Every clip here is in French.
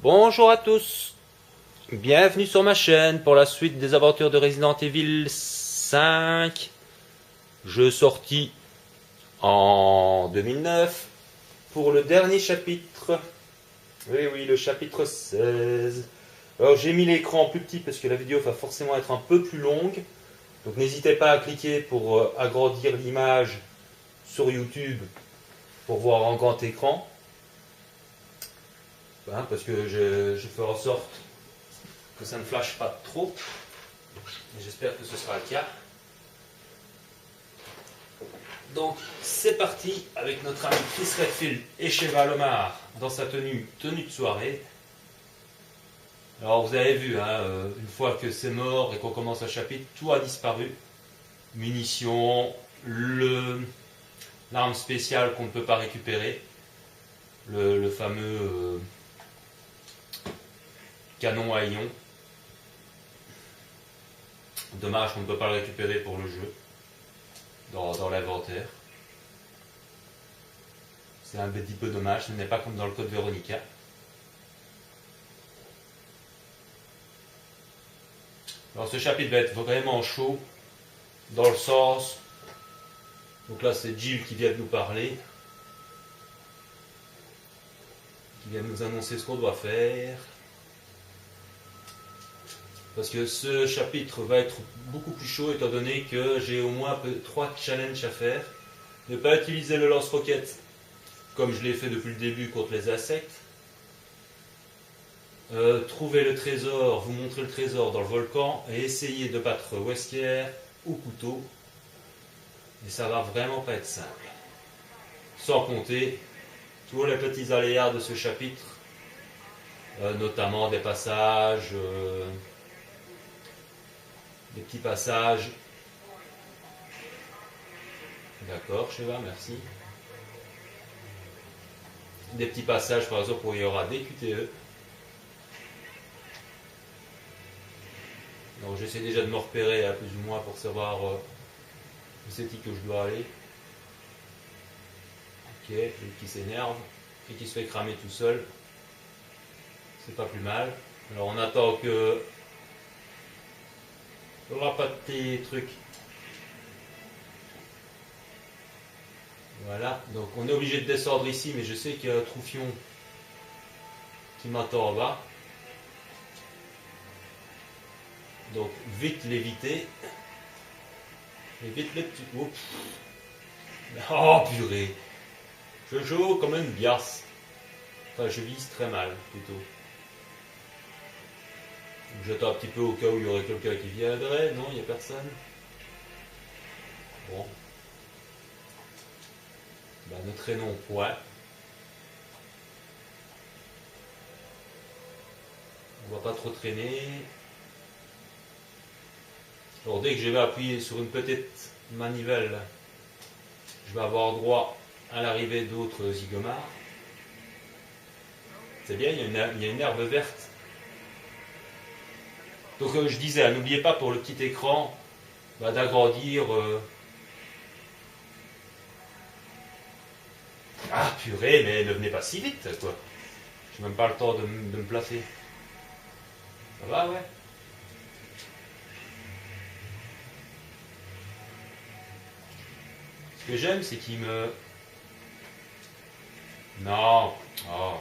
Bonjour à tous, bienvenue sur ma chaîne pour la suite des aventures de Resident Evil 5, jeu sorti en 2009 pour le dernier chapitre. Oui, oui, le chapitre 16. Alors j'ai mis l'écran plus petit parce que la vidéo va forcément être un peu plus longue, donc n'hésitez pas à cliquer pour agrandir l'image sur YouTube pour voir en grand écran. Parce que je fais en sorte que ça ne flash pas trop. J'espère que ce sera le cas. Donc c'est parti avec notre ami Chris Redfield et Sheva Lomar dans sa tenue de soirée. Alors vous avez vu, une fois que c'est mort et qu'on commence un chapitre, tout a disparu. Munitions, l'arme spéciale qu'on ne peut pas récupérer, le fameux canon à ion. Dommage qu'on ne peut pas le récupérer pour le jeu, dans l'inventaire. C'est un petit peu dommage, ce n'est pas comme dans le code Veronica. Alors ce chapitre va être vraiment chaud, dans le sens... Donc là c'est Jill qui vient de nous parler, qui vient de nous annoncer ce qu'on doit faire. Parce que ce chapitre va être beaucoup plus chaud étant donné que j'ai au moins 3 challenges à faire. Ne pas utiliser le lance-roquette comme je l'ai fait depuis le début contre les insectes. Trouver le trésor, vous montrer le trésor dans le volcan et essayer de battre Wesker au couteau. Et ça va vraiment pas être simple. Sans compter tous les petits aléas de ce chapitre, notamment des passages... des petits passages. D'accord, Sheva, merci. Des petits passages, par exemple, où il y aura des QTE. Donc j'essaie déjà de me repérer, plus ou moins, pour savoir où c'est que je dois aller. Ok, lui qui s'énerve et qui se fait cramer tout seul. C'est pas plus mal. Alors on attend que... Il n'y aura pas de petits trucs. Voilà, donc on est obligé de descendre ici, mais je sais qu'il y a un Troufion qui m'attend en bas. Donc vite l'éviter. Et vite les petits... Oups. Oh purée. Je joue comme une biasse. Enfin, je vise très mal, plutôt. J'attends un petit peu au cas où il y aurait quelqu'un qui viendrait. Non, il n'y a personne. Bon. Ben, ne traînons point. On va pas trop traîner. Alors dès que je vais appuyer sur une petite manivelle, je vais avoir droit à l'arrivée d'autres zygomars. C'est bien, il y a une herbe verte. Donc je disais, n'oubliez pas pour le petit écran d'agrandir... Ah purée, mais ne venez pas si vite, quoi. J'ai même pas le temps de me placer. Ça va, ouais. Ce que j'aime, c'est qu'il me... Non. Oh.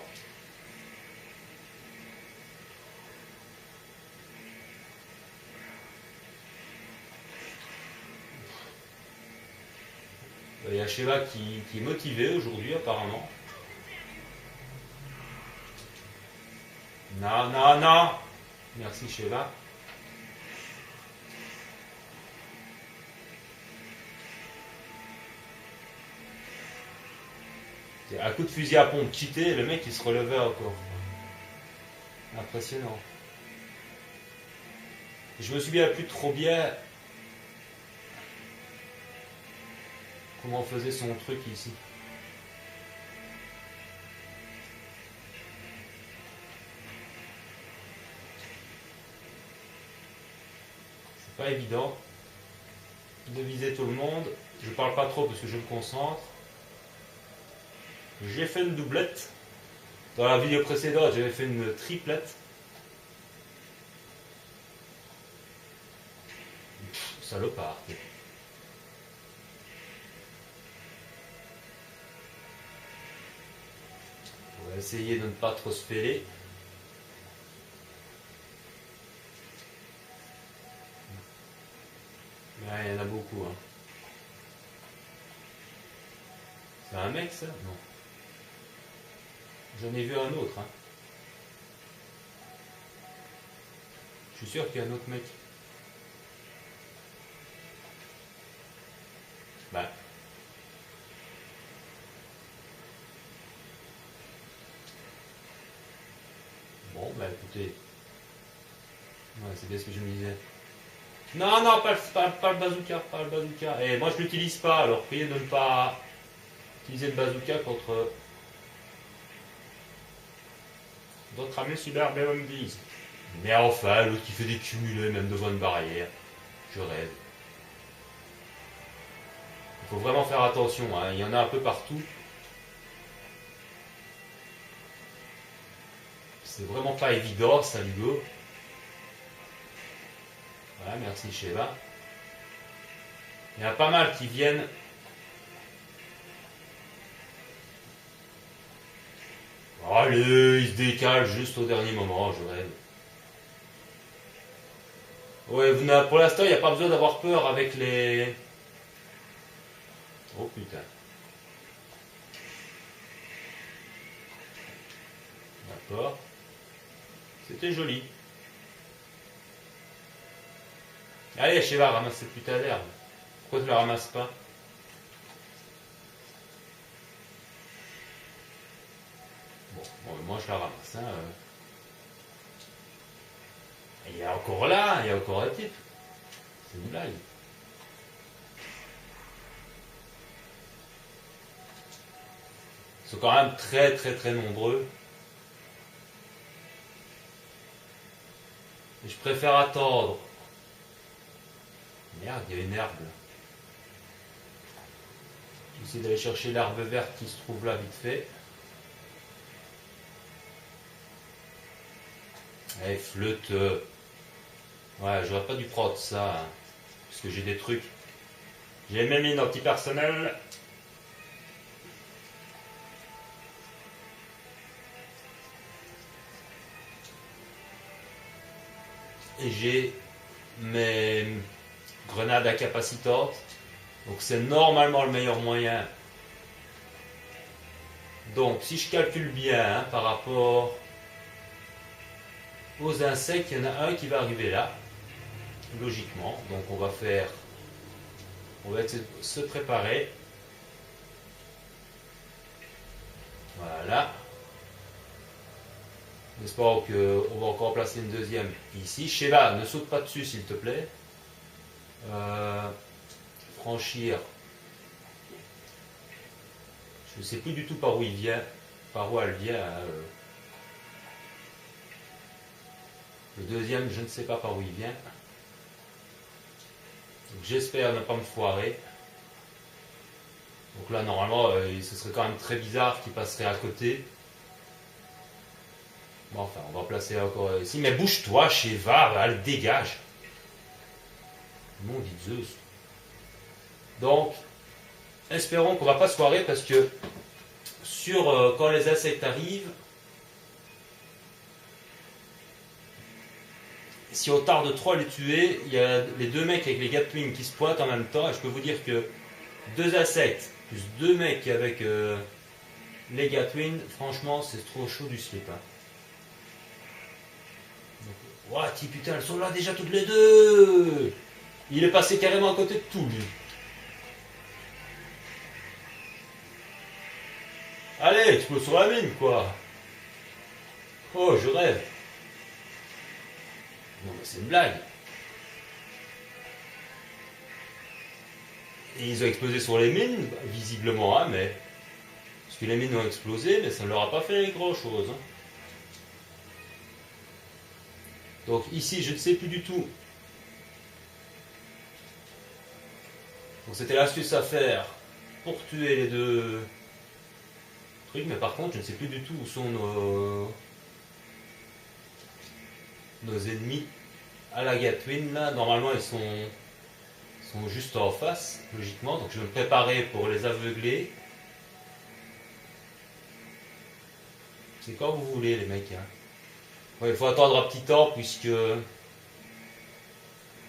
Il y a Sheva qui est motivé aujourd'hui, apparemment. Non, non, non. Merci, Sheva. Un coup de fusil à pompe cheaté, le mec il se relevait encore. Impressionnant. Je me souviens plus trop bien comment on faisait son truc ici. C'est pas évident de viser tout le monde. Je parle pas trop parce que je me concentre. J'ai fait une doublette. Dans la vidéo précédente, j'avais fait une triplette. Salopard. On va essayer de ne pas trop se fêler. Ouais, il y en a beaucoup. Hein. C'est un mec ça? Non. J'en ai vu un autre. Hein. Je suis sûr qu'il y a un autre mec. Bah. Bon, bah écoutez. Ouais, c'est bien ce que je me disais. Non, non, pas le bazooka, pas le bazooka. Et moi je l'utilise pas, alors priez de ne pas utiliser le bazooka contre d'autres amis cyber BMDs. Mais enfin, l'autre qui fait des cumulés même devant une barrière. Je rêve. Il faut vraiment faire attention, hein. Il y en a un peu partout. C'est vraiment pas évident, ça, Hugo. Voilà, merci Sheva. Il y en a pas mal qui viennent. Allez, ils se décalent juste au dernier moment, je rêve. Ouais, pour l'instant, il n'y a pas besoin d'avoir peur avec les... Oh putain. D'accord. C'était joli. Allez, Sheva, ramasse cette putain d'herbe. Pourquoi tu la ramasses pas? Bon, moi je la ramasse. Hein. Il est encore là, il y a encore un type. C'est une blague. Ils sont quand même très très très nombreux. Et je préfère attendre. Merde, il y a une herbe là. J'essaie d'aller chercher l'herbe verte qui se trouve là vite fait. Allez, flûte. Ouais, j'aurais pas dû prendre ça. Hein, parce que j'ai des trucs. J'ai même mis dans petit personnel. Et j'ai mes grenades incapacitantes. Donc c'est normalement le meilleur moyen. Donc si je calcule bien hein, par rapport aux insectes, il y en a un qui va arriver là. Logiquement. Donc on va se préparer. Voilà. J'espère qu'on va encore placer une deuxième ici. Sheva, ne saute pas dessus s'il te plaît. Franchir. Je ne sais plus du tout par où il vient. Par où elle vient. Hein. Le deuxième, je ne sais pas par où il vient. J'espère ne pas me foirer. Donc là, normalement, ce serait quand même très bizarre qu'il passerait à côté. Bon, enfin, on va placer encore ici. Mais bouge-toi, Sheva, elle dégage. Mon dit Zeus. Donc, espérons qu'on ne va pas se foirer parce que quand les insectes arrivent, si on tarde trop à les tuer, il y a les deux mecs avec les Gatling qui se pointent en même temps. Et je peux vous dire que 2 insectes plus 2 mecs avec les Gatling, franchement, c'est trop chaud du slip. Hein. Ouah, putain, elles sont là déjà toutes les deux. Il est passé carrément à côté de tout, lui. Allez, explose sur la mine, quoi. Oh, je rêve. Non, mais c'est une blague. Et ils ont explosé sur les mines, visiblement, hein, mais... Parce que les mines ont explosé, mais ça ne leur a pas fait grand-chose. Hein. Donc ici, je ne sais plus du tout. Donc c'était l'astuce à faire pour tuer les deux truc, mais par contre, je ne sais plus du tout où sont nos ennemis à la Gatwin. Là, normalement, sont juste en face, logiquement. Donc, je vais me préparer pour les aveugler. C'est quand vous voulez, les mecs. Hein. Ouais, il faut attendre un petit temps, puisque...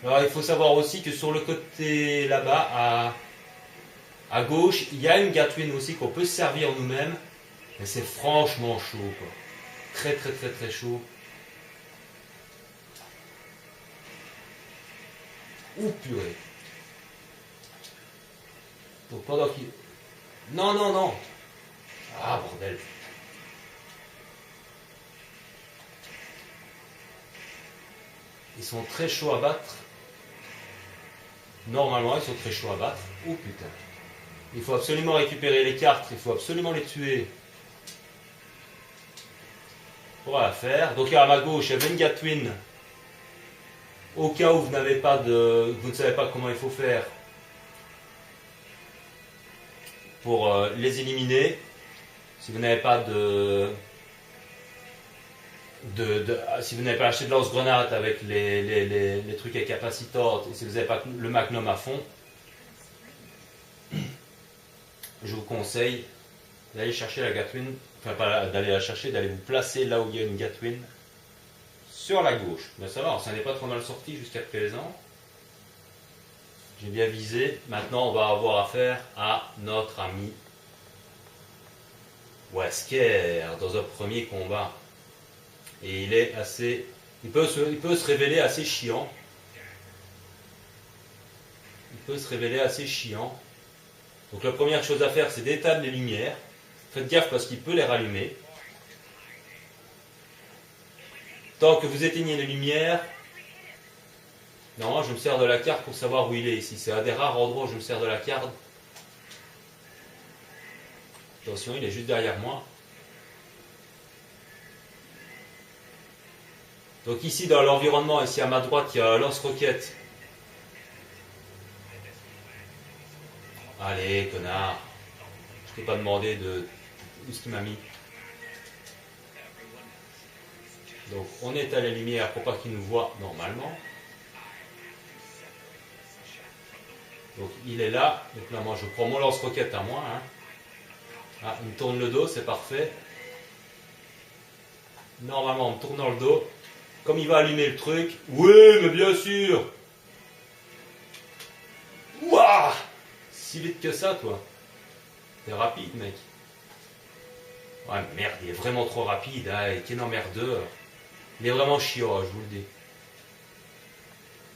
Alors, il faut savoir aussi que sur le côté là-bas, à gauche, il y a une Gatwin aussi qu'on peut se servir nous-mêmes. Mais c'est franchement chaud, quoi. Très, très, très, très chaud. Ouh, purée. Donc, pendant qu'il... Non, non, non. Ah, bordel. Ils sont très chauds à battre. Normalement, ils sont très chauds à battre. Oh putain. Il faut absolument récupérer les cartes. Il faut absolument les tuer. Pour la faire. Donc à ma gauche, il y avait une Gatwin. Au cas où vous n'avez pas de... Vous ne savez pas comment il faut faire pour les éliminer. Si vous n'avez pas si vous n'avez pas acheté de lance-grenade avec les trucs à capacitor, et si vous n'avez pas le magnum à fond, je vous conseille d'aller chercher la Gatwin, enfin pas d'aller la chercher, d'aller vous placer là où il y a une Gatwin, sur la gauche. Mais ça va, ça n'est pas trop mal sorti jusqu'à présent. J'ai bien visé. Maintenant, on va avoir affaire à notre ami Wesker dans un premier combat. Et il est assez... Il peut se révéler assez chiant. Il peut se révéler assez chiant. Donc la première chose à faire, c'est d'éteindre les lumières. Faites gaffe parce qu'il peut les rallumer. Tant que vous éteignez les lumières, non, je me sers de la carte pour savoir où il est ici. C'est un des rares endroits où je me sers de la carte. Attention, il est juste derrière moi. Donc ici dans l'environnement, ici à ma droite, il y a un lance-roquette. Allez, connard. Je t'ai pas demandé de... Où est-ce qu'il m'a mis? Donc on éteint les lumières pour pas qu'il nous voit normalement. Donc il est là. Donc là, moi je prends mon lance-roquette à moi. Hein. Ah, il me tourne le dos, c'est parfait. Normalement, en me tournant le dos, comme il va allumer le truc, oui, mais bien sûr. Ouah, si vite que ça, toi. T'es rapide, mec. Ouais, merde, il est vraiment trop rapide, hein, et quel emmerdeur. Il est vraiment chiant, hein, je vous le dis.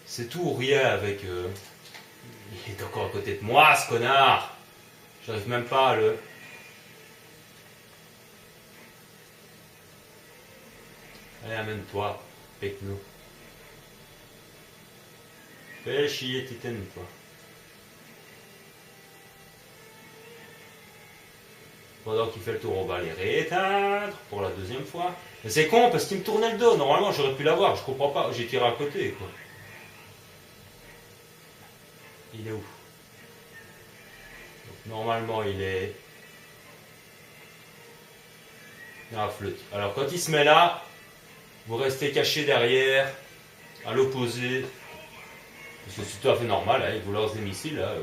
C'est tout ou rien avec... Il est encore à côté de moi, ce connard. J'arrive même pas à le... Allez, amène-toi, pec-nous. Fais chier, Titan, toi. Pendant qu'il fait le tour, on va les rééteindre pour la deuxième fois. Mais c'est con parce qu'il me tournait le dos. Normalement, j'aurais pu l'avoir. Je comprends pas. J'ai tiré à côté, quoi. Il est où? Donc, normalement, il est... dans la flotte. Alors, quand il se met là, vous restez caché derrière, à l'opposé. Parce que c'est tout à fait normal. Hein, il vous lance des missiles. Là,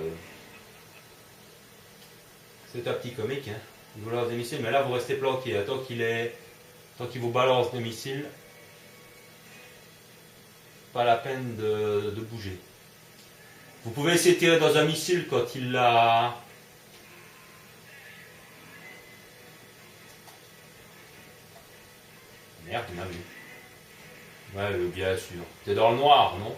c'est un petit comique. Hein. Il vous lance des missiles, mais là, vous restez planqué. Hein, tant qu'il vous balance des missiles, pas la peine de bouger. Vous pouvez essayer de tirer dans un missile quand il l'a... Merde, il m'a vu. Ouais, bien sûr. T'es dans le noir, non?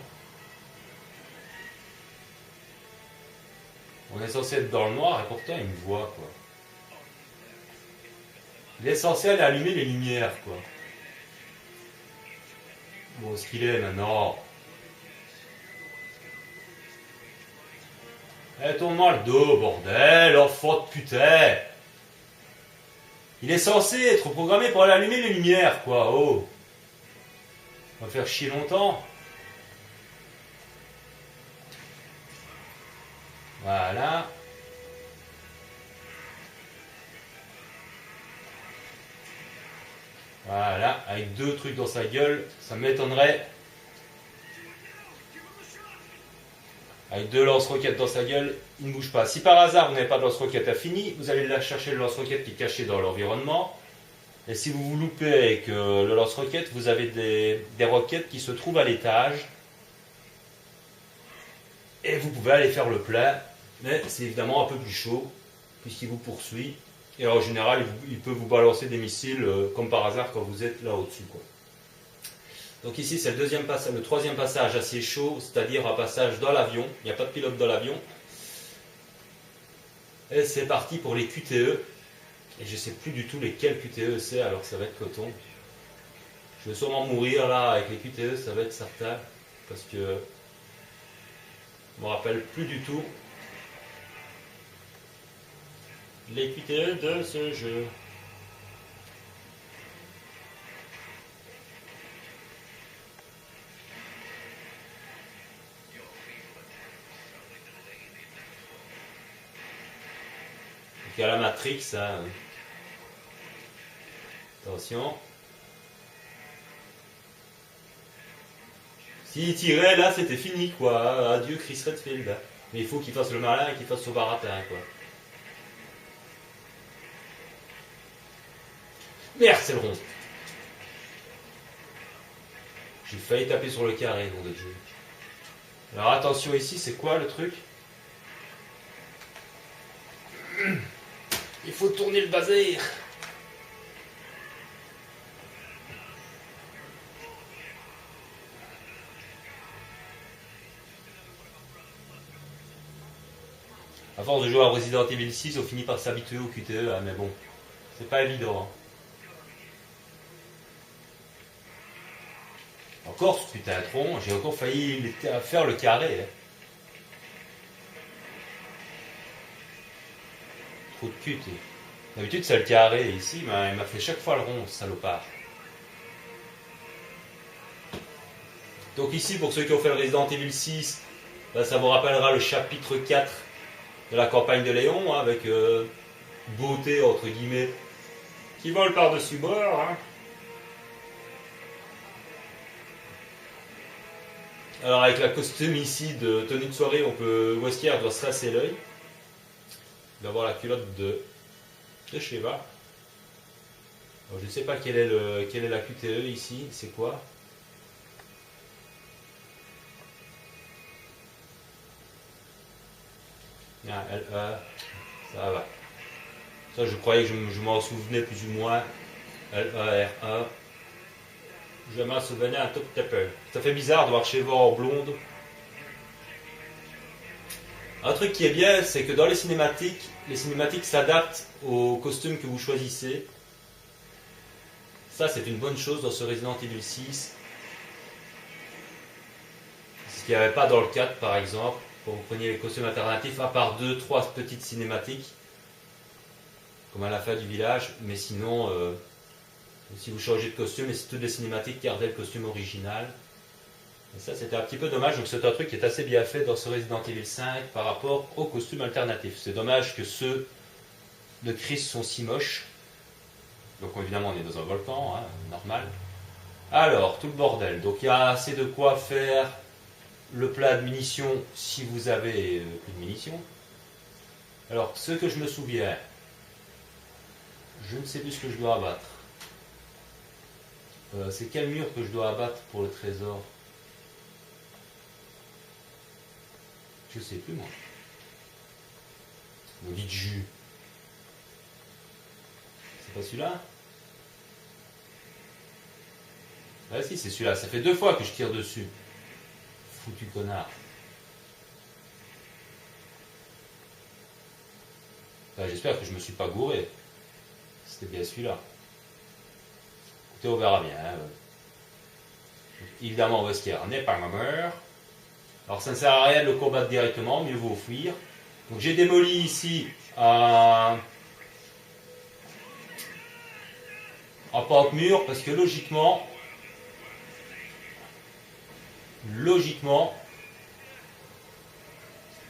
On est censé être dans le noir et pourtant il me voit, quoi. Il est censé aller allumer les lumières, quoi. Bon, ce qu'il est maintenant... Eh, tourne-moi le dos, bordel, enfant de putain. Il est censé être programmé pour aller allumer les lumières, quoi, oh. On va faire chier longtemps. Voilà. Voilà, avec deux trucs dans sa gueule, ça m'étonnerait. Avec deux lance-roquettes dans sa gueule, il ne bouge pas. Si par hasard vous n'avez pas de lance-roquette infini, vous allez chercher le lance-roquette qui est caché dans l'environnement. Et si vous vous loupez avec le lance-roquette, vous avez des roquettes qui se trouvent à l'étage. Et vous pouvez aller faire le plein. Mais c'est évidemment un peu plus chaud, puisqu'il vous poursuit. Et en général, il peut vous balancer des missiles, comme par hasard, quand vous êtes là au-dessus, quoi. Donc ici, c'est le troisième passage assez chaud, c'est-à-dire un passage dans l'avion. Il n'y a pas de pilote dans l'avion. Et c'est parti pour les QTE. Et je ne sais plus du tout lesquels QTE c'est, alors que ça va être coton. Je vais sûrement mourir là avec les QTE, ça va être certain. Parce que je ne me rappelle plus du tout les QTE de ce jeu. Il y a la Matrix, hein. Attention. S'il tirait, là, c'était fini, quoi. Adieu Chris Redfield. Mais il faut qu'il fasse le malin et qu'il fasse son baratin, quoi. Merde, c'est le rond. J'ai failli taper sur le carré, nom de Dieu. Alors attention ici, c'est quoi le truc? Il faut tourner le basaire. À force de jouer à Resident Evil 6, on finit par s'habituer au QTE, hein, mais bon, c'est pas évident. Hein. Encore ce putain de tronc, j'ai encore failli faire le carré. Hein. Trop de cul, d'habitude c'est le carré, ici il m'a fait chaque fois le rond, ce salopard. Donc ici, pour ceux qui ont fait le Resident Evil 6, ben, ça vous rappellera le chapitre 4 de la campagne de Léon, hein, avec beauté, entre guillemets, qui vole par-dessus bord. Hein. Alors avec la costume ici de tenue de soirée, on peut, Wesker doit se rincer l'œil. Il doit avoir la culotte de Sheva. Alors, je ne sais pas quelle est la QTE ici, c'est quoi? Ah, LE, ça va. Ça, je croyais que je m'en souvenais plus ou moins. LE, je m'en souvenais un tout petit peu. Ça fait bizarre de voir Sheva en blonde. Un truc qui est bien, c'est que dans les cinématiques s'adaptent aux costumes que vous choisissez. Ça, c'est une bonne chose dans ce Resident Evil 6. Ce qu'il n'y avait pas dans le 4, par exemple. Quand vous preniez les costumes alternatifs, à part 2-3 petites cinématiques, comme à la fin du village, mais sinon, si vous changez de costume, et si toutes les cinématiques gardaient le costume original. Et ça, c'était un petit peu dommage, donc c'est un truc qui est assez bien fait dans ce Resident Evil 5 par rapport aux costumes alternatifs. C'est dommage que ceux de Chris sont si moches. Donc évidemment, on est dans un volcan, hein, normal. Alors, tout le bordel. Donc il y a assez de quoi faire le plat de munitions si vous avez plus de munitions. Alors, ce que je me souviens, je ne sais plus ce que je dois abattre. C'est quel mur que je dois abattre pour le trésor? Je sais plus moi. Me dit jus. C'est pas celui-là? Ah si, c'est celui-là. Ça fait 2 fois que je tire dessus. Foutu connard. Enfin, j'espère que je me suis pas gouré. C'était bien celui-là. Écoutez, on verra bien. Hein. Évidemment, Wesker n'est pas ma mère. Alors ça ne sert à rien de le combattre directement, mieux vaut fuir. Donc j'ai démoli ici un porte-mur parce que logiquement,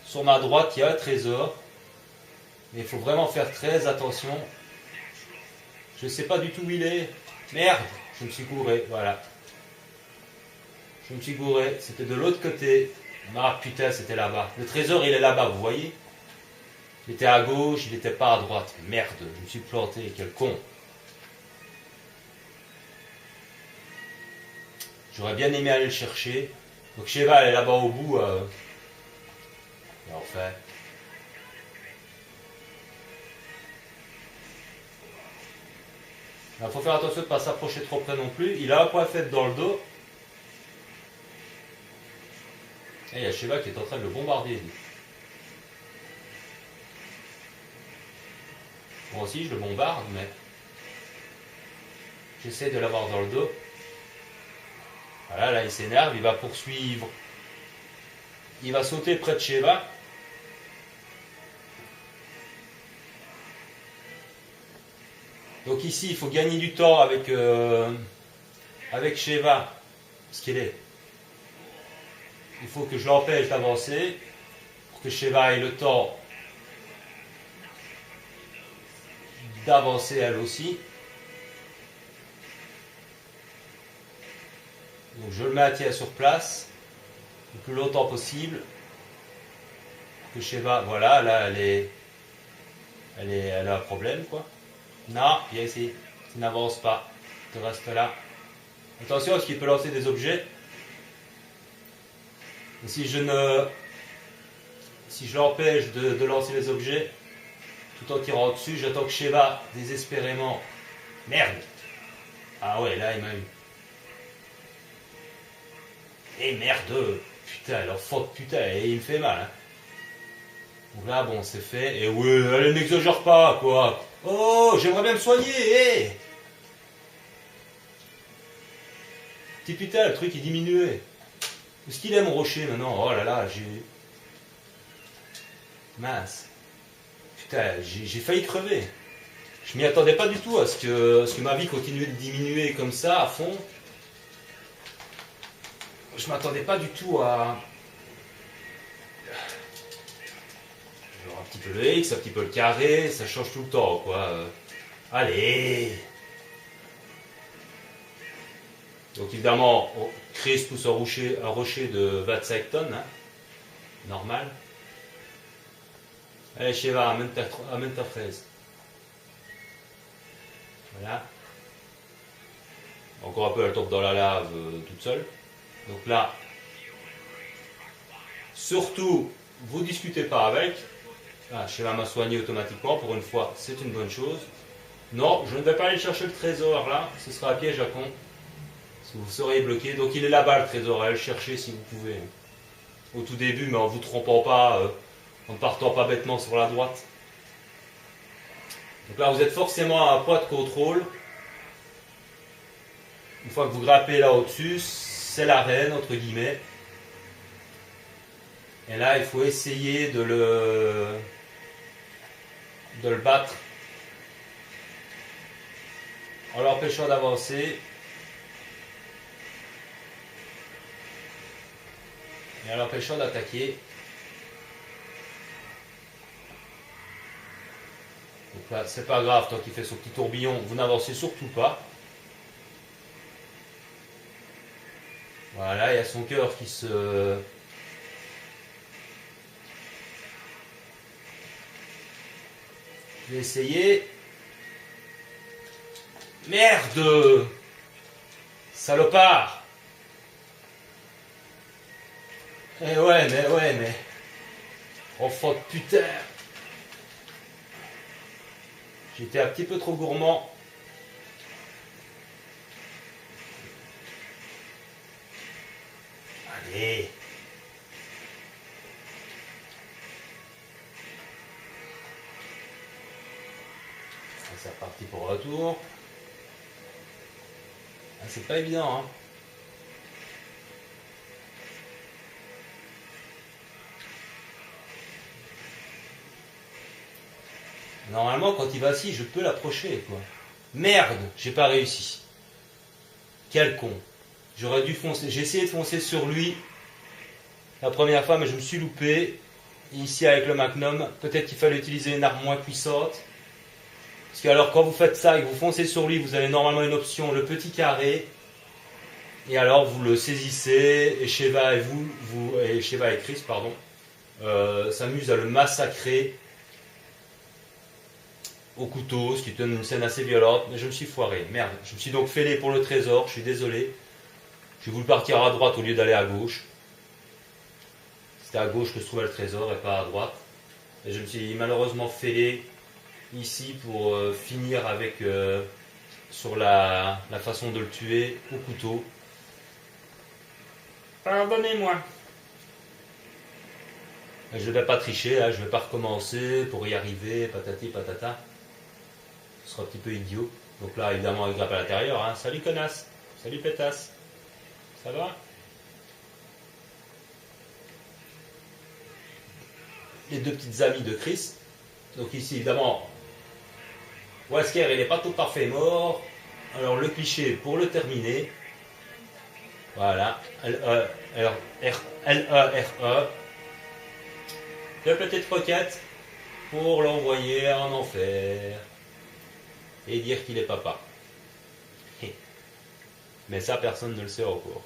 sur ma droite il y a un trésor. Mais il faut vraiment faire très attention. Je ne sais pas du tout où il est. Merde, je me suis gouré, voilà. Je me suis gouré, c'était de l'autre côté. Ah putain, c'était là-bas. Le trésor, il est là-bas, vous voyez? Il était à gauche, il n'était pas à droite. Merde, je me suis planté, quel con. J'aurais bien aimé aller le chercher. Donc Cheval est là-bas au bout. Et enfin. Il faut faire attention de ne pas s'approcher trop près non plus. Il a un point faible dans le dos. Et il y a Sheva qui est en train de le bombarder. Moi aussi, je le bombarde, mais j'essaie de l'avoir dans le dos. Voilà, là, il s'énerve, il va poursuivre. Il va sauter près de Sheva. Donc ici, il faut gagner du temps avec Sheva. Ce qu'il est. Il faut que je l'empêche d'avancer pour que Sheva ait le temps d'avancer elle aussi. Donc je le maintiens sur place le plus longtemps possible. Que Sheva, voilà, là elle a un problème quoi. Non, viens ici, tu n'avances pas, tu restes là. Attention parce qu'il peut lancer des objets. Et si je l'empêche de lancer les objets, tout en tirant dessus, j'attends que Sheva désespérément. Merde! Ah ouais, là il m'a eu. Et merde! Putain, l'enfant de putain, et il me fait mal. Hein. Donc là, bon, c'est fait. Et ouais, allez, n'exagère pas, quoi! Oh, j'aimerais bien me soigner, hé! Petit putain, le truc il diminuait. Est-ce qu'il est mon rocher maintenant? Oh là là, j'ai. Mince. Putain, j'ai failli crever. Je m'y attendais pas du tout à ce que ma vie continue de diminuer comme ça, à fond. Je m'attendais pas du tout à. Alors, un petit peu le X, un petit peu le carré, ça change tout le temps, quoi. Allez! Donc évidemment, Chris pousse un rocher de 25 tonnes, hein. Normal. Allez Sheva, amène ta fraise. Voilà. Encore un peu, elle tombe dans la lave toute seule. Donc là, surtout, vous discutez pas avec. Ah, Sheva m'a soigné automatiquement, pour une fois, c'est une bonne chose. Non, je ne vais pas aller chercher le trésor là, ce sera un piège à con. Vous serez bloqué. Donc il est là-bas le trésor, allez le chercher si vous pouvez. Au tout début, mais en vous trompant pas, en ne partant pas bêtement sur la droite. Donc là, vous êtes forcément à un point de contrôle. Une fois que vous grimpez là au-dessus, c'est l'arène, entre guillemets. Et là, il faut essayer de le battre en l'empêchant d'avancer. Et en l'empêchant d'attaquer. Donc là, c'est pas grave, tant qu'il fait son petit tourbillon, vous n'avancez surtout pas. Voilà, il y a son cœur qui se... Je vais essayer. Merde! Salopard! Eh ouais, mais... Enfant de putain! J'étais un petit peu trop gourmand. Allez! C'est reparti pour le retour. Ah, c'est pas évident, hein. Normalement, quand il va assis, je peux l'approcher, quoi. Merde, j'ai pas réussi. Quel con. J'aurais dû foncer. J'ai essayé de foncer sur lui la première fois, mais je me suis loupé. Et ici, avec le Magnum, peut-être qu'il fallait utiliser une arme moins puissante. Parce que alors quand vous faites ça et que vous foncez sur lui, vous avez normalement une option, le petit carré. Et alors vous le saisissez et Sheva et Chris, pardon, s'amusent à le massacrer au couteau, ce qui donne une scène assez violente. Mais je me suis foiré, merde. Je me suis donc fêlé pour le trésor, je suis désolé. J'ai voulu partir à droite au lieu d'aller à gauche. C'était à gauche que se trouvait le trésor et pas à droite. Et je me suis malheureusement fêlé ici pour finir avec sur la façon de le tuer au couteau. Pardonnez-moi. Je ne vais pas tricher, hein, je ne vais pas recommencer pour y arriver, patati patata. Ce sera un petit peu idiot. Donc là, évidemment, il grappe à l'intérieur. Hein. Salut connasse, salut pétasse. Ça va? Les deux petites amies de Chris. Donc ici, évidemment, Wesker, il n'est pas tout à fait mort. Alors le cliché pour le terminer. Voilà. L-E-R-E. Deux petites roquettes pour l'envoyer en enfer. Et dire qu'il est papa. Mais ça, personne ne le sait encore.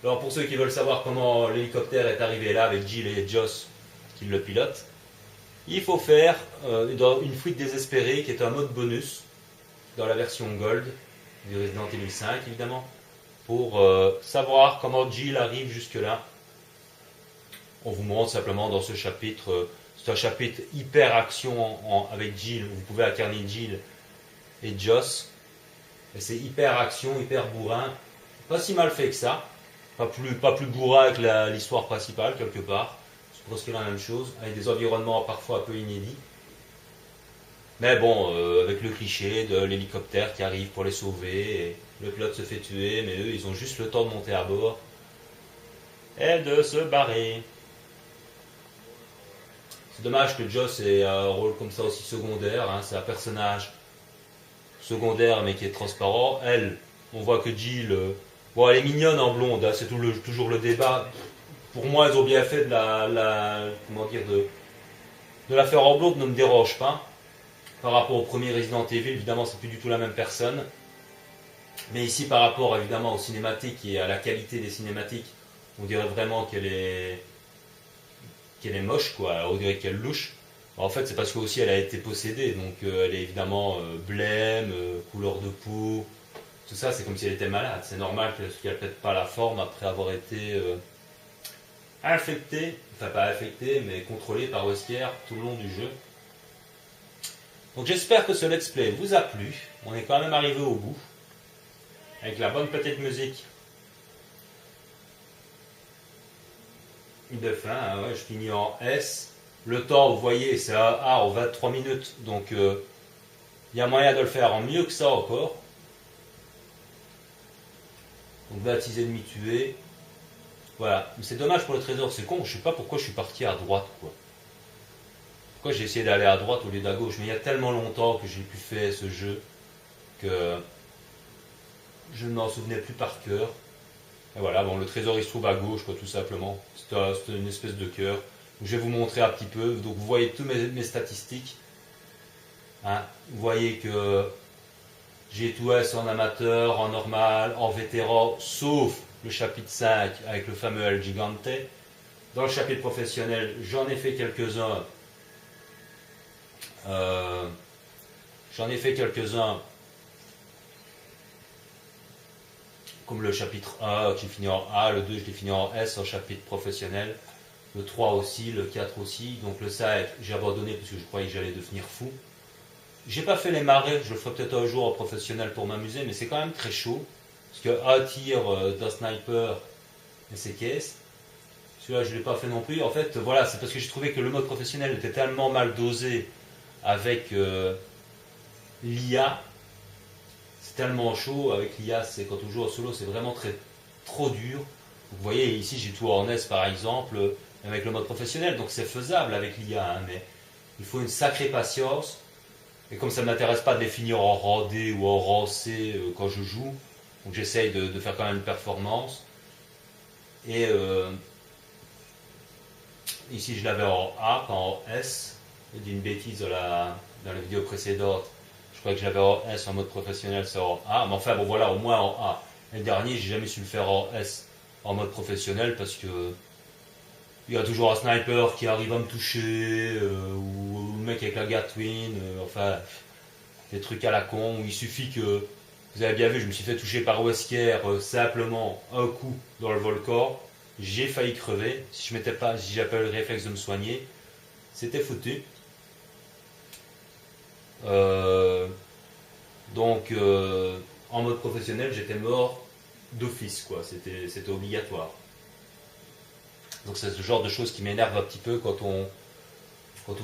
Alors pour ceux qui veulent savoir comment l'hélicoptère est arrivé là avec Jill et Joss qui le pilotent, il faut faire une fuite désespérée qui est un mode bonus dans la version Gold du Resident Evil 5 évidemment pour savoir comment Jill arrive jusque là. On vous montre simplement dans ce chapitre, c'est un chapitre hyper action avec Jill, vous pouvez incarner Jill et Joss. Et c'est hyper action, hyper bourrin, pas si mal fait que ça. Pas plus bourrin que l'histoire principale, quelque part. C'est presque la même chose, avec des environnements parfois un peu inédits. Mais bon, avec le cliché de l'hélicoptère qui arrive pour les sauver, et le pilote se fait tuer, mais eux, ils ont juste le temps de monter à bord et de se barrer. C'est dommage que Joss ait un rôle comme ça aussi secondaire, hein. C'est un personnage secondaire mais qui est transparent. Elle, on voit que Jill... bon, elle est mignonne en blonde, hein, c'est toujours le débat. Pour moi, ils ont bien fait de la faire en blonde, ne me dérange pas. Par rapport au premier Resident Evil, évidemment, c'est plus du tout la même personne. Mais ici, par rapport évidemment aux cinématiques et à la qualité des cinématiques, on dirait vraiment qu'elle est moche, quoi. On dirait qu'elle louche. En fait, c'est parce qu'aussi elle a été possédée, donc elle est évidemment blême, couleur de peau. Tout ça, c'est comme si elle était malade. C'est normal qu'elle ne pète pas la forme après avoir été infectée, enfin pas infectée, mais contrôlée par Wesker tout le long du jeu. Donc j'espère que ce let's play vous a plu. On est quand même arrivé au bout. Avec la bonne petite musique de fin. Hein, ouais, je finis en S. Le temps, vous voyez, c'est un A en 23 minutes. Donc il y a moyen de le faire en mieux que ça encore. Donc 26 ennemis tués. Voilà. Mais c'est dommage pour le trésor, c'est con. Je sais pas pourquoi je suis parti à droite, quoi. Pourquoi j'ai essayé d'aller à droite au lieu d'à gauche. Mais il y a tellement longtemps que j'ai pu faire ce jeu que je ne m'en souvenais plus par cœur. Et voilà, bon, le trésor il se trouve à gauche, quoi, tout simplement. C'est une espèce de cœur. Donc, je vais vous montrer un petit peu. Donc vous voyez toutes mes statistiques. Hein. Vous voyez que j'ai tout S en amateur, en normal, en vétéran, sauf le chapitre 5 avec le fameux El Gigante. Dans le chapitre professionnel, j'en ai fait quelques-uns. Comme le chapitre 1 qui finit en A, le 2 je l'ai fini en S en chapitre professionnel, le 3 aussi, le 4 aussi, donc le 5 j'ai abandonné parce que je croyais que j'allais devenir fou. J'ai pas fait les marais, je le ferai peut-être un jour en professionnel pour m'amuser, mais c'est quand même très chaud, parce que un tir d'un sniper et ses caisses, celui-là je l'ai pas fait non plus. En fait voilà, c'est parce que j'ai trouvé que le mode professionnel était tellement mal dosé avec l'IA. C'est tellement chaud avec l'IA, c'est quand on joue en solo, c'est vraiment trop dur. Vous voyez ici j'ai tout en S par exemple, avec le mode professionnel, donc c'est faisable avec l'IA, hein, mais il faut une sacrée patience. Et comme ça ne m'intéresse pas de les finir en rang D ou en rang C quand je joue, donc j'essaye de faire quand même une performance. Et ici je l'avais en A, pas en S. d'une bêtise dans la vidéo précédente. Je crois que j'avais en S en mode professionnel, c'est en A. Mais enfin, bon voilà, au moins en A. Le dernier, j'ai jamais su le faire en S en mode professionnel parce que il y a toujours un sniper qui arrive à me toucher, ou le mec avec la Gatwin, enfin, des trucs à la con, où il suffit que, vous avez bien vu, je me suis fait toucher par Wesker, simplement un coup dans le volcan, j'ai failli crever, si j'avais pas eu le réflexe de me soigner, c'était foutu. Euh, donc, en mode professionnel, j'étais mort d'office, quoi, c'était obligatoire. Donc c'est ce genre de choses qui m'énerve un petit peu quand on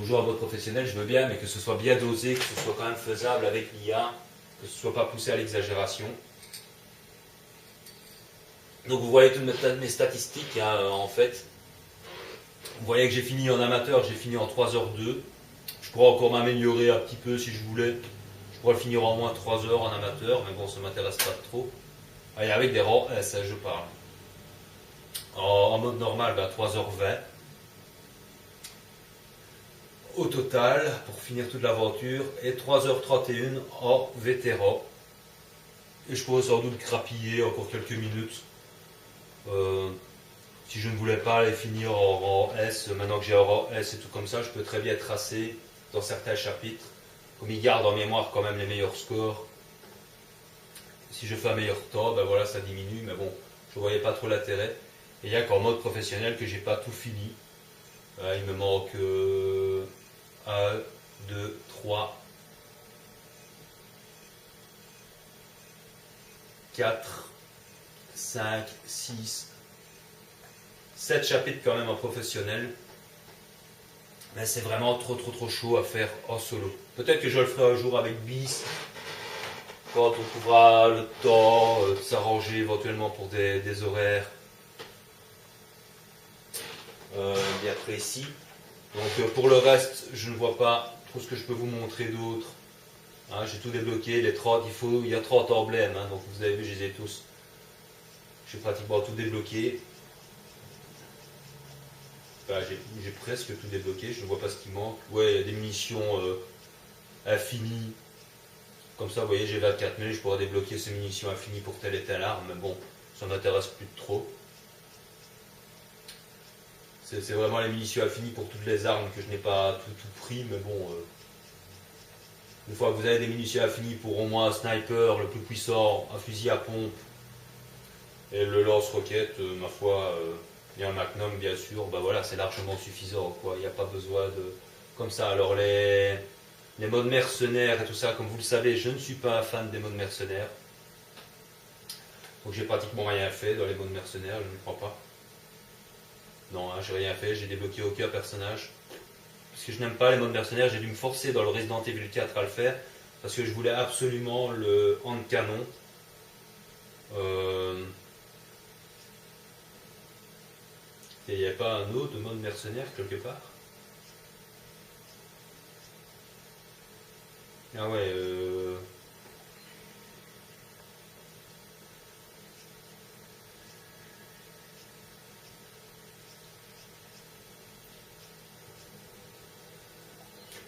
joue en mode professionnel, je veux bien, mais que ce soit bien dosé, que ce soit quand même faisable avec l'IA, que ce soit pas poussé à l'exagération. Donc vous voyez toutes mes statistiques, hein, en fait. Vous voyez que j'ai fini en amateur, j'ai fini en 3h02. Je pourrais encore m'améliorer un petit peu si je voulais. Je pourrais le finir en moins 3 heures en amateur, mais bon, ça m'intéresse pas trop. Et avec des rangs S, je parle. En mode normal, 3h20. Au total, pour finir toute l'aventure, et 3h31 en vétéran. Et je pourrais sans doute grappiller encore quelques minutes. Si je ne voulais pas les finir en rang S, maintenant que j'ai un rang S et tout comme ça, je peux très bien tracer dans certains chapitres. Comme ils gardent en mémoire quand même les meilleurs scores. Si je fais un meilleur temps, voilà, ça diminue, mais bon, je ne voyais pas trop l'intérêt. Et il n'y a qu'en mode professionnel que j'ai pas tout fini. Il me manque 1, 2, 3, 4, 5, 6, 7 chapitres quand même en professionnel. Mais c'est vraiment trop chaud à faire en solo. Peut-être que je le ferai un jour avec Bis, quand on trouvera le temps de s'arranger éventuellement pour des horaires bien précis. Donc pour le reste, je ne vois pas trop ce que je peux vous montrer d'autre. Hein, j'ai tout débloqué, les 30, il y a 30 emblèmes, hein, donc vous avez vu, je les ai tous. J'ai pratiquement tout débloqué. Enfin, j'ai presque tout débloqué, je ne vois pas ce qui manque. Ouais, il y a des munitions infinies. Comme ça, vous voyez, j'ai 24 000, je pourrais débloquer ces munitions infinies pour telle et telle arme, mais bon, ça m'intéresse plus trop. C'est vraiment les munitions infinies pour toutes les armes que je n'ai pas tout pris, mais bon, une fois que vous avez des munitions infinies pour au moins un sniper le plus puissant, un fusil à pompe et le lance-roquette, ma foi, et un magnum bien sûr, voilà, c'est largement suffisant, quoi. Il n'y a pas besoin de comme ça. Alors les modes mercenaires et tout ça, comme vous le savez, je ne suis pas un fan des modes mercenaires. Donc j'ai pratiquement rien fait dans les modes mercenaires, je ne crois pas. Non, hein, j'ai rien fait, j'ai débloqué aucun personnage. Parce que je n'aime pas les modes mercenaires, j'ai dû me forcer dans le Resident Evil 4 à le faire. Parce que je voulais absolument le hand canon. Et il n'y a pas un autre mode mercenaire quelque part? Ah ouais, vous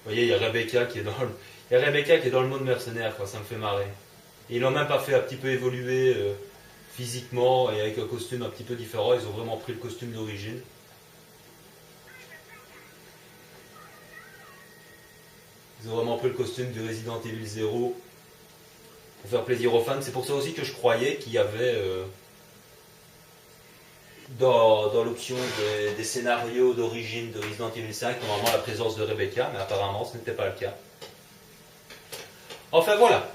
voyez, il y a Rebecca qui est dans le, il y a Rebecca qui est dans le mode mercenaire, quoi, ça me fait marrer. Et ils l'ont même pas fait un petit peu évoluer physiquement et avec un costume un petit peu différent, ils ont vraiment pris le costume d'origine. Ils ont vraiment pris le costume du Resident Evil 0 pour faire plaisir aux fans. C'est pour ça aussi que je croyais qu'il y avait dans l'option des scénarios d'origine de Resident Evil 5, normalement la présence de Rebecca, mais apparemment ce n'était pas le cas. Enfin voilà.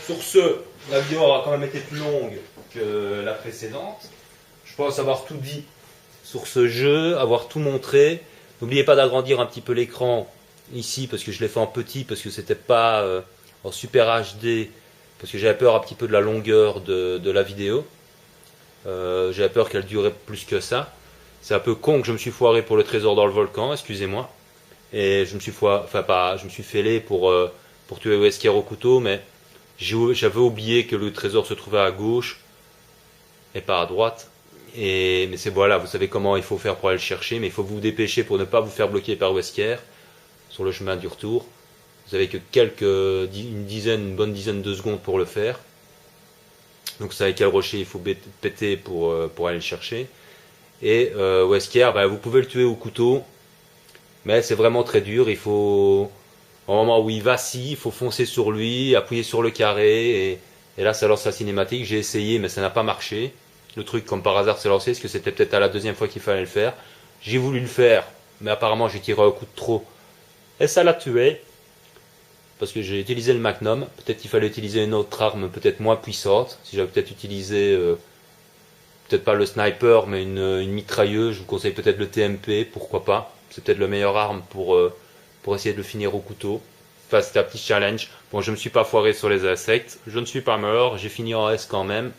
Sur ce, la vidéo aura quand même été plus longue que la précédente. Je pense avoir tout dit sur ce jeu, avoir tout montré. N'oubliez pas d'agrandir un petit peu l'écran ici, parce que je l'ai fait en petit, parce que c'était pas en super HD, parce que j'avais peur un petit peu de la longueur de la vidéo. J'avais peur qu'elle durait plus que ça. C'est un peu con que je me suis foiré pour le trésor dans le volcan, excusez-moi. Et je me suis je me suis fêlé pour tuer Wesker au couteau, mais j'avais oublié que le trésor se trouvait à gauche et pas à droite. Mais c'est voilà, vous savez comment il faut faire pour aller le chercher, mais il faut vous dépêcher pour ne pas vous faire bloquer par Wesker. sur le chemin du retour. Vous avez que une bonne dizaine de secondes pour le faire. Donc vous savez quel rocher il faut péter pour aller le chercher. Et Wesker, bah, vous pouvez le tuer au couteau, mais c'est vraiment très dur. Il faut, au moment où il vacille, il faut foncer sur lui, appuyer sur le carré, et là ça lance la cinématique. J'ai essayé, mais ça n'a pas marché. Le truc, comme par hasard, s'est lancé, parce que c'était peut-être à la deuxième fois qu'il fallait le faire. J'ai voulu le faire, mais apparemment j'ai tiré un coup de trop, et ça l'a tué. Parce que j'ai utilisé le Magnum, peut-être qu'il fallait utiliser une autre arme peut-être moins puissante. Si j'avais peut-être utilisé, peut-être pas le sniper, mais une mitrailleuse, je vous conseille peut-être le TMP, pourquoi pas. C'est peut-être la meilleure arme pour essayer de le finir au couteau. Enfin, c'était un petit challenge. Bon, je me suis pas foiré sur les insectes, je ne suis pas mort, j'ai fini en S quand même.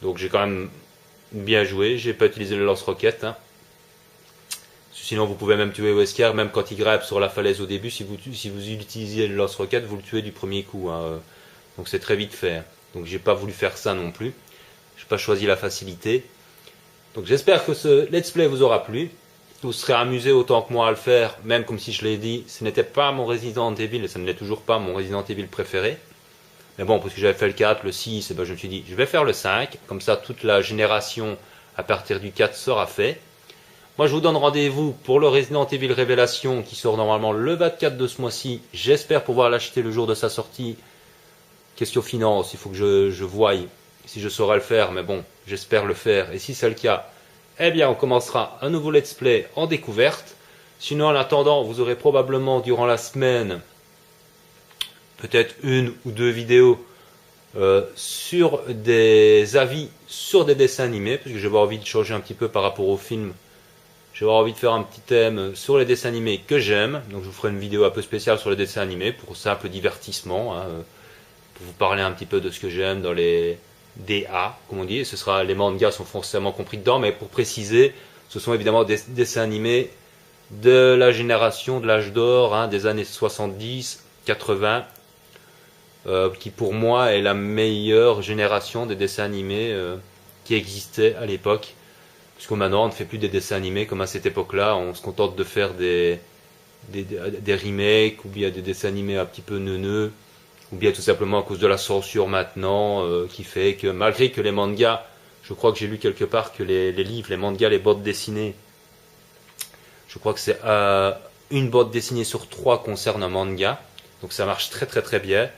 Donc j'ai quand même bien joué, j'ai pas utilisé le lance-roquette. Hein. Sinon, vous pouvez même tuer Wesker, même quand il grimpe sur la falaise au début. Si vous utilisiez le lance-roquette, vous le tuez du premier coup. Hein. Donc c'est très vite fait. Donc j'ai pas voulu faire ça non plus. J'ai pas choisi la facilité. Donc j'espère que ce let's play vous aura plu. Vous serez amusé autant que moi à le faire, même comme si je l'ai dit, ce n'était pas mon Resident Evil, et ça ne l'est toujours pas mon Resident Evil préféré. Mais bon, parce que j'avais fait le 4, le 6, et ben je me suis dit, je vais faire le 5, comme ça toute la génération à partir du 4 sera fait. Moi je vous donne rendez-vous pour le Resident Evil Révélation qui sort normalement le 24 de ce mois-ci. J'espère pouvoir l'acheter le jour de sa sortie. Question finance, il faut que je voie si je saurai le faire, mais bon, j'espère le faire. Et si c'est le cas, eh bien on commencera un nouveau let's play en découverte. Sinon en attendant, vous aurez probablement durant la semaine peut-être une ou deux vidéos sur des avis sur des dessins animés, parce que j'avais envie de changer un petit peu par rapport au film. J'avais envie de faire un petit thème sur les dessins animés que j'aime, donc je vous ferai une vidéo un peu spéciale sur les dessins animés pour simple divertissement, hein, pour vous parler un petit peu de ce que j'aime dans les DA, comme on dit. Et ce sera, les mangas sont forcément compris dedans, mais pour préciser, ce sont évidemment des dessins animés de la génération de l'âge d'or, hein, des années 70, 80, qui pour moi est la meilleure génération des dessins animés qui existait à l'époque. Puisque maintenant on ne fait plus des dessins animés comme à cette époque-là, on se contente de faire des remakes, ou bien des dessins animés un petit peu neuneux, ou bien tout simplement à cause de la censure maintenant, qui fait que malgré que les mangas, je crois que j'ai lu quelque part que les livres, les mangas, les bandes dessinées, je crois que c'est une bande dessinée sur 3 concerne un manga, donc ça marche très très très bien.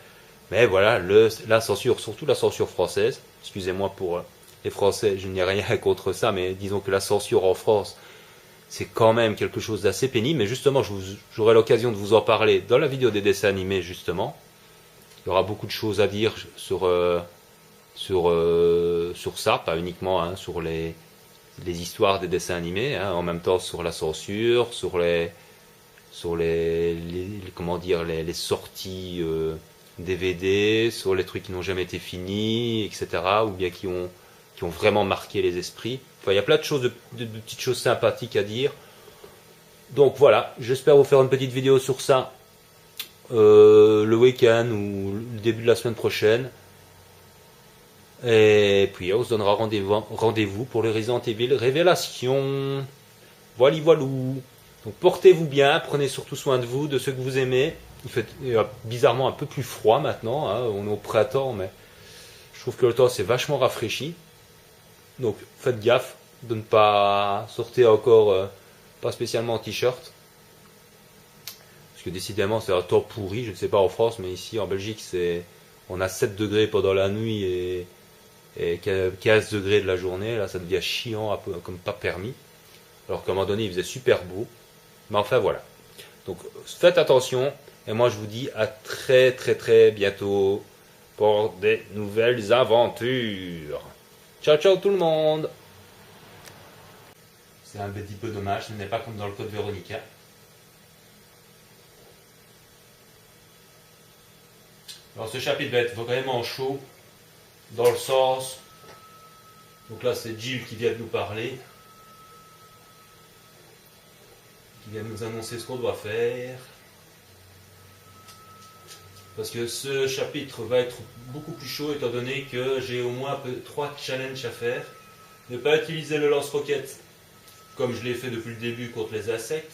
Mais voilà, la censure, surtout la censure française, excusez-moi pour les Français, je n'ai rien contre ça, mais disons que la censure en France, c'est quand même quelque chose d'assez pénible. Mais justement, j'aurai l'occasion de vous en parler dans la vidéo des dessins animés, justement. Il y aura beaucoup de choses à dire sur ça, pas uniquement hein, sur les histoires des dessins animés, hein, en même temps sur la censure, sur les comment dire, les sorties DVD, sur les trucs qui n'ont jamais été finis, etc., ou bien qui ont vraiment marqué les esprits. Enfin, il y a plein de choses, de petites choses sympathiques à dire. Donc voilà, j'espère vous faire une petite vidéo sur ça le week-end ou le début de la semaine prochaine. Et puis on se donnera rendez-vous pour le Resident Evil Révélation. Voilou. Donc portez-vous bien, prenez surtout soin de vous, de ceux que vous aimez. Il fait bizarrement un peu plus froid maintenant, hein. On est au printemps, mais je trouve que le temps s'est vachement rafraîchi. Donc faites gaffe de ne pas sortir encore pas spécialement en t-shirt. Parce que décidément c'est un temps pourri, je ne sais pas en France, mais ici en Belgique on a 7 degrés pendant la nuit et 15 degrés de la journée. Là ça devient chiant, un peu comme pas permis. Alors qu'à un moment donné il faisait super beau. Mais enfin voilà. Donc faites attention et moi je vous dis à très très très bientôt pour des nouvelles aventures. Ciao ciao tout le monde. C'est un petit peu dommage, ce n'est pas comme dans le Code Veronica. Alors ce chapitre va être vraiment chaud dans le sens. Donc là c'est Jill qui vient de nous parler, qui vient de nous annoncer ce qu'on doit faire. Parce que ce chapitre va être beaucoup plus chaud étant donné que j'ai au moins 3 challenges à faire. Ne pas utiliser le lance-roquette comme je l'ai fait depuis le début contre les insectes.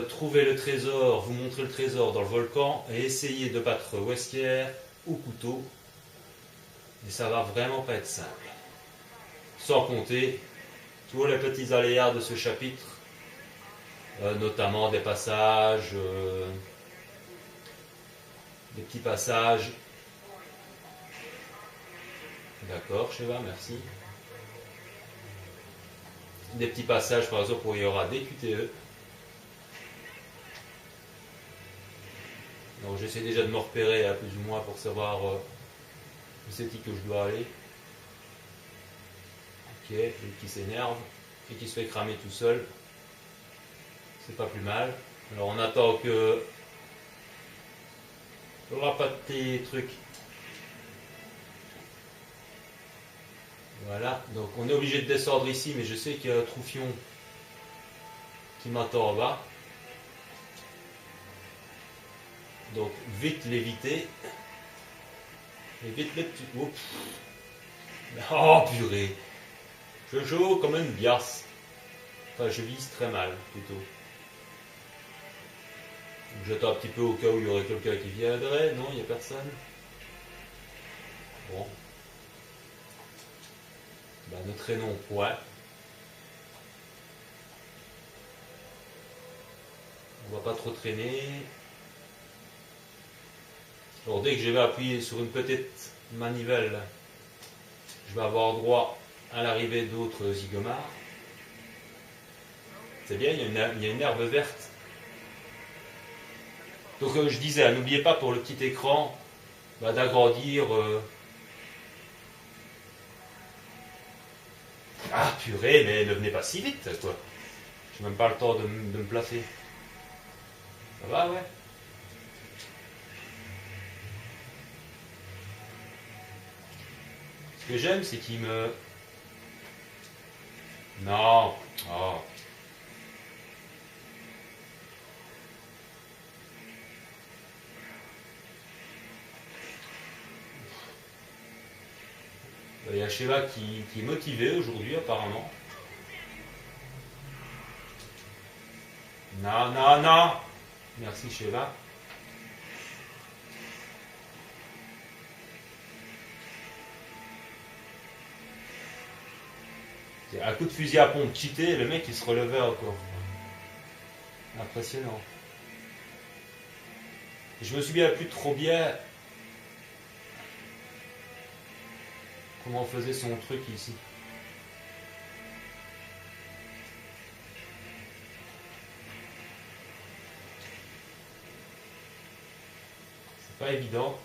trouver le trésor, vous montrer le trésor dans le volcan et essayer de battre Wesker au couteau. Et ça va vraiment pas être simple. Sans compter tous les petits aléas de ce chapitre, notamment des passages, des petits passages. D'accord, Sheva, merci. Des petits passages, par exemple, où il y aura des QTE. Donc j'essaie déjà de me repérer, plus ou moins, pour savoir où c'est que je dois aller. Ok, lui qui s'énerve et qui se fait cramer tout seul. C'est pas plus mal. Alors on attend que... Il n'y aura pas de tes trucs. Voilà, donc on est obligé de descendre ici, mais je sais qu'il y a un Troufion qui m'attend en bas. Donc vite l'éviter. Et vite les petits... Oups. Oh purée. Je joue comme une biasse. Enfin, je vise très mal, plutôt. Donc, j'attends un petit peu au cas où il y aurait quelqu'un qui viendrait. Non, il n'y a personne. Bon. Ben, ne traînons point. On va pas trop traîner. Alors dès que je vais appuyer sur une petite manivelle, je vais avoir droit à l'arrivée d'autres zygomars. C'est bien, il y a une herbe verte. Donc je disais, n'oubliez pas pour le petit écran d'agrandir. Ah purée, mais ne venez pas si vite, quoi. J'ai même pas le temps de me placer. Ça va, ouais. Ce que j'aime, c'est qu'il me... Non. Oh. Il y a Sheva qui est motivé aujourd'hui, apparemment. Non, non, non. Merci, Sheva. C'est un coup de fusil à pompe cheaté, le mec il se relevait encore. Impressionnant. Je me souviens plus trop bien comment on faisait son truc ici. C'est pas évident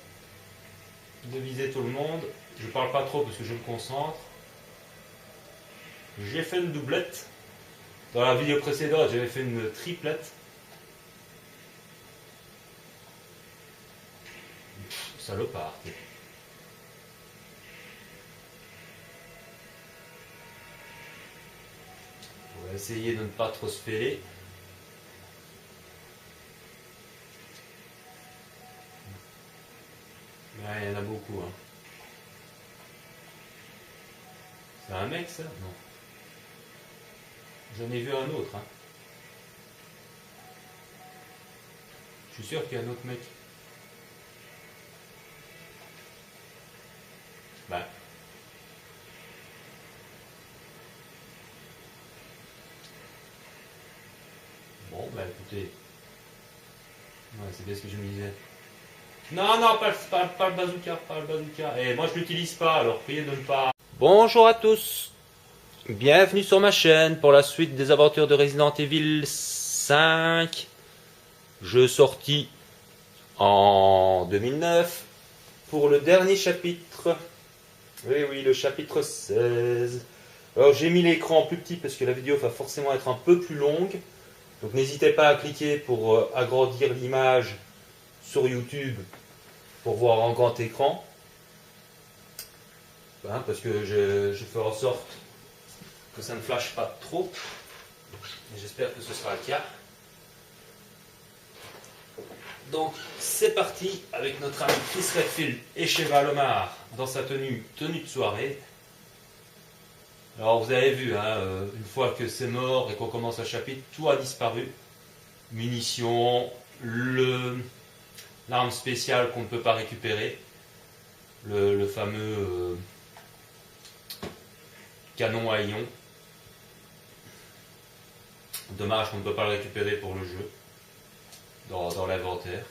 de viser tout le monde. Je parle pas trop parce que je me concentre. J'ai fait une doublette. Dans la vidéo précédente, j'avais fait une triplette. Salopard. On va essayer de ne pas trop se fêler. Ouais, il y en a beaucoup. Hein. C'est un mec ça? Non. J'en ai vu un autre. Hein. Je suis sûr qu'il y a un autre mec. Bah. Bon, bah écoutez. Ouais, c'est bien ce que je me disais. Non, non, pas le bazooka, pas le bazooka. Et moi je l'utilise pas, alors priez de ne pas... Bonjour à tous. Bienvenue sur ma chaîne pour la suite des aventures de Resident Evil 5. Jeu sorti en 2009 pour le dernier chapitre. Oui, oui, le chapitre 16. Alors j'ai mis l'écran plus petit parce que la vidéo va forcément être un peu plus longue. Donc n'hésitez pas à cliquer pour agrandir l'image sur YouTube pour voir en grand écran. Hein, parce que je fais en sorte que ça ne flash pas trop. J'espère que ce sera le cas. Donc c'est parti avec notre ami Chris Redfield et Sheva Lomar dans sa tenue de soirée. Alors vous avez vu, hein, une fois que c'est mort et qu'on commence un chapitre, tout a disparu. munitions, l'arme spéciale qu'on ne peut pas récupérer, le fameux canon à ion. Dommage qu'on ne peut pas le récupérer pour le jeu dans l'inventaire.